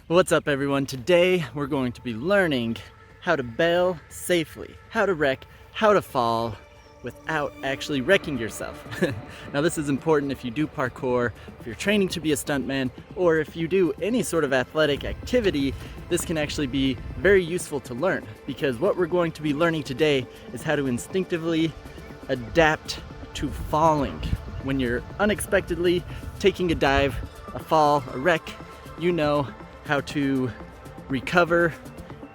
What's up everyone? Today we're going to be learning how to bail safely, how to wreck, how to fall without actually wrecking yourself. Now this is important if you do parkour, if you're training to be a stuntman, or if you do any sort of athletic activity. This can actually be very useful to learn, because what we're going to be learning today is how to instinctively adapt to falling. When you're unexpectedly taking a dive, a fall, a wreck, you know how to recover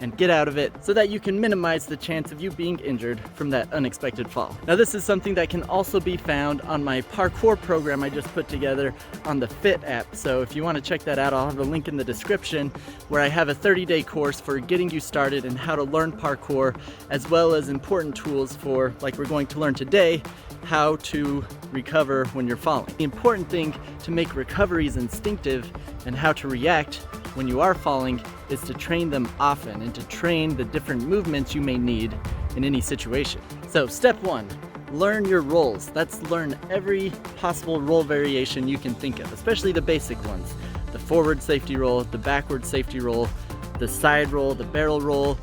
and get out of it so that you can minimize the chance of you being injured from that unexpected fall. Now this is something that can also be found on my parkour program I just put together on the Fit app. So if you want to check that out, I'll have a link in the description where I have a 30-day course for getting you started and how to learn parkour, as well as important tools for, like we're going to learn today, how to recover when you're falling. The important thing to make recoveries instinctive and how to react when you are falling is to train them often and to train the different movements you may need in any situation. So step one, learn your rolls. That's learn every possible roll variation you can think of, especially the basic ones. The forward safety roll, the backward safety roll, the side roll, the barrel roll,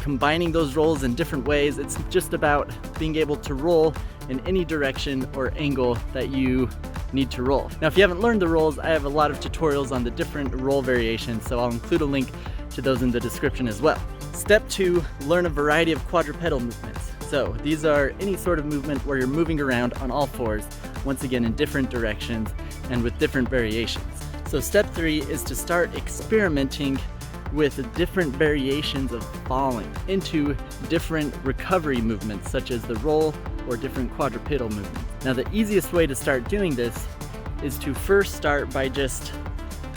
combining those rolls in different ways. It's just about being able to roll in any direction or angle that you need to roll. Now if you haven't learned the rolls, I have a lot of tutorials on the different roll variations, so I'll include a link to those in the description as well. Step two, learn a variety of quadrupedal movements. So these are any sort of movement where you're moving around on all fours, once again in different directions and with different variations. So step three is to start experimenting with different variations of falling into different recovery movements, such as the roll or different quadrupedal movements. Now the easiest way to start doing this is to first start by just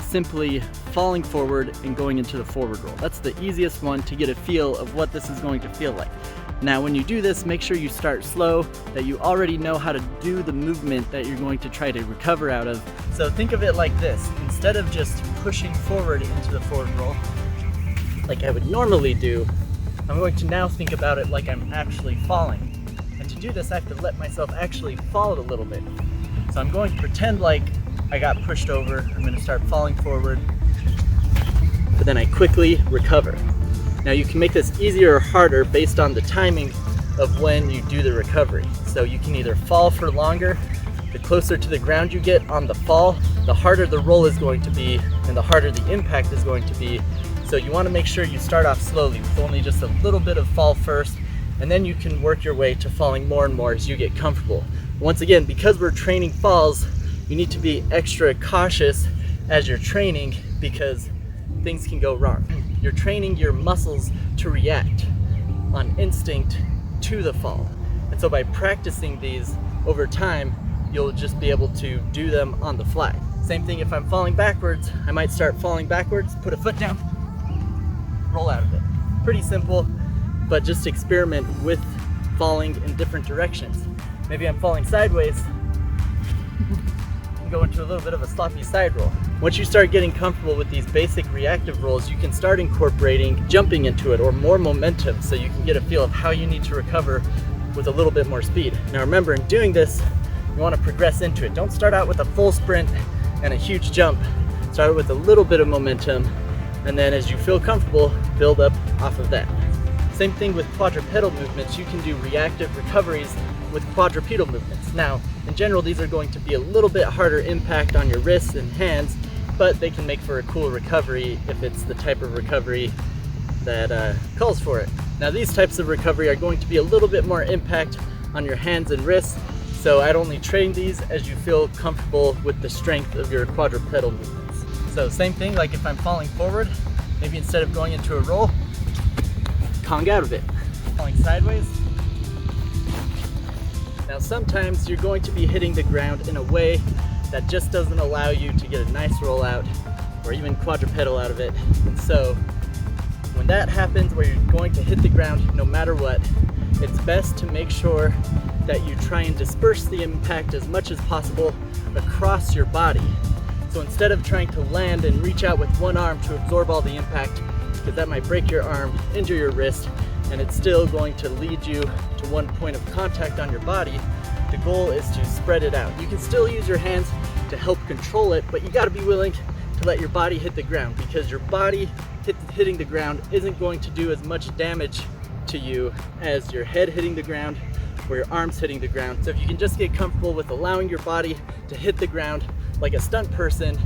simply falling forward and going into the forward roll. That's the easiest one to get a feel of what this is going to feel like. Now when you do this, make sure you start slow, that you already know how to do the movement that you're going to try to recover out of. So think of it like this. Instead of just pushing forward into the forward roll like I would normally do, I'm going to now think about it like I'm actually falling. And to do this, I have to let myself actually fall a little bit. So I'm going to pretend like I got pushed over. I'm going to start falling forward, but then I quickly recover. Now you can make this easier or harder based on the timing of when you do the recovery. So you can either fall for longer. The closer to the ground you get on the fall, the harder the roll is going to be and the harder the impact is going to be. So you want to make sure you start off slowly with only just a little bit of fall first, and then you can work your way to falling more and more as you get comfortable. Once again, because we're training falls, you need to be extra cautious as you're training because things can go wrong. You're training your muscles to react on instinct to the fall. And so by practicing these over time, you'll just be able to do them on the fly. Same thing if I'm falling backwards, I might start falling backwards, put a foot down, roll out of it. Pretty simple, but just experiment with falling in different directions. Maybe I'm falling sideways and go into a little bit of a sloppy side roll. Once you start getting comfortable with these basic reactive rolls, you can start incorporating jumping into it or more momentum, so you can get a feel of how you need to recover with a little bit more speed. Now remember, in doing this, you want to progress into it. Don't start out with a full sprint and a huge jump. Start with a little bit of momentum, and then as you feel comfortable, build up off of that. Same thing with quadrupedal movements. You can do reactive recoveries with quadrupedal movements. Now, in general, these are going to be a little bit harder impact on your wrists and hands, but they can make for a cool recovery if it's the type of recovery that calls for it. Now, these types of recovery are going to be a little bit more impact on your hands and wrists, so I'd only train these as you feel comfortable with the strength of your quadrupedal movements. So same thing, like if I'm falling forward, maybe instead of going into a roll, Kong out of it. Falling sideways. Now sometimes you're going to be hitting the ground in a way that just doesn't allow you to get a nice roll out or even quadrupedal out of it. And so when that happens, where you're going to hit the ground no matter what, it's best to make sure that you try and disperse the impact as much as possible across your body. So instead of trying to land and reach out with one arm to absorb all the impact, because that might break your arm, injure your wrist, and it's still going to lead you to one point of contact on your body, the goal is to spread it out. You can still use your hands to help control it, but you gotta be willing to let your body hit the ground, because your body hitting the ground isn't going to do as much damage to you as your head hitting the ground or your arms hitting the ground. So if you can just get comfortable with allowing your body to hit the ground like a stunt person,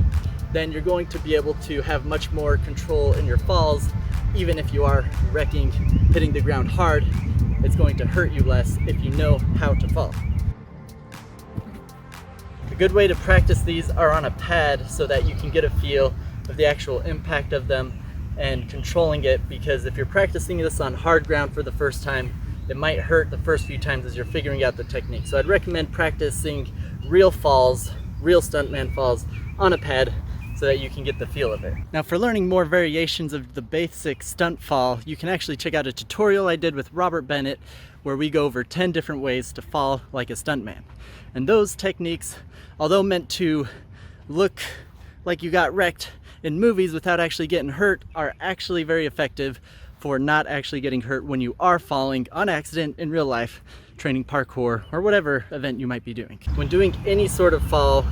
then you're going to be able to have much more control in your falls. Even if you are wrecking, hitting the ground hard, it's going to hurt you less if you know how to fall. A good way to practice these are on a pad so that you can get a feel of the actual impact of them and controlling it, because if you're practicing this on hard ground for the first time, it might hurt the first few times as you're figuring out the technique. So I'd recommend practicing real falls, real stuntman falls on a pad so that you can get the feel of it. Now for learning more variations of the basic stunt fall, you can actually check out a tutorial I did with Robert Bennett where we go over 10 different ways to fall like a stuntman. And those techniques, although meant to look like you got wrecked in movies without actually getting hurt, are actually very effective for not actually getting hurt when you are falling on accident in real life, training parkour, or whatever event you might be doing. When doing any sort of fall,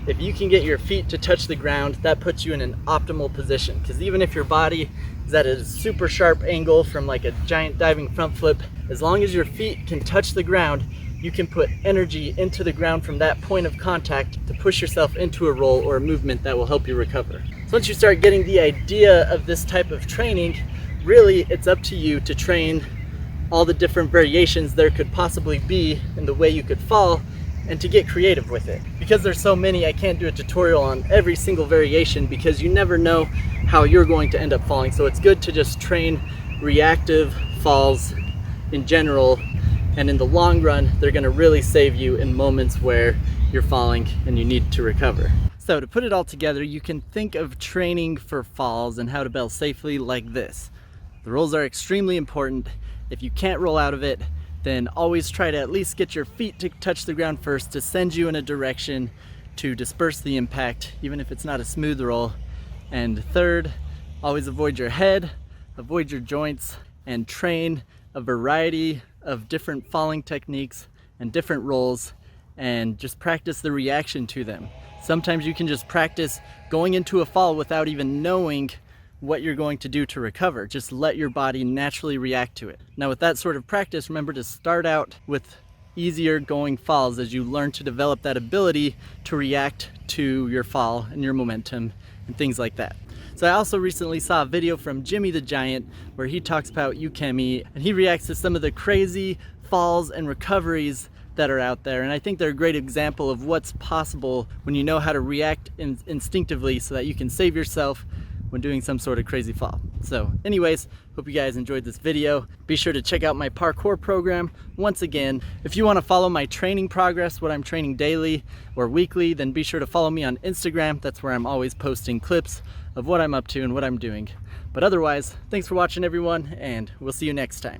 if you can get your feet to touch the ground, that puts you in an optimal position, because even if your body is at a super sharp angle from like a giant diving front flip, as long as your feet can touch the ground, you can put energy into the ground from that point of contact to push yourself into a roll or a movement that will help you recover. So once you start getting the idea of this type of training, really it's up to you to train all the different variations there could possibly be in the way you could fall, and to get creative with it. Because there's so many, I can't do a tutorial on every single variation because you never know how you're going to end up falling. So it's good to just train reactive falls in general, and in the long run, they're gonna really save you in moments where you're falling and you need to recover. So to put it all together, you can think of training for falls and how to bail safely like this. The rolls are extremely important. If you can't roll out of it, then always try to at least get your feet to touch the ground first to send you in a direction to disperse the impact, even if it's not a smooth roll. And third, always avoid your head, avoid your joints, and train a variety of different falling techniques and different rolls, and just practice the reaction to them. Sometimes you can just practice going into a fall without even knowing what you're going to do to recover. Just let your body naturally react to it. Now with that sort of practice, remember to start out with easier going falls as you learn to develop that ability to react to your fall and your momentum and things like that. So I also recently saw a video from Jimmy the Giant where he talks about ukemi, and he reacts to some of the crazy falls and recoveries that are out there. And I think they're a great example of what's possible when you know how to react instinctively so that you can save yourself when doing some sort of crazy fall. So anyways, hope you guys enjoyed this video. Be sure to check out my parkour program. Once again, if you want to follow my training progress, what I'm training daily or weekly, then be sure to follow me on Instagram. That's where I'm always posting clips of what I'm up to and what I'm doing. But otherwise, thanks for watching everyone, and we'll see you next time.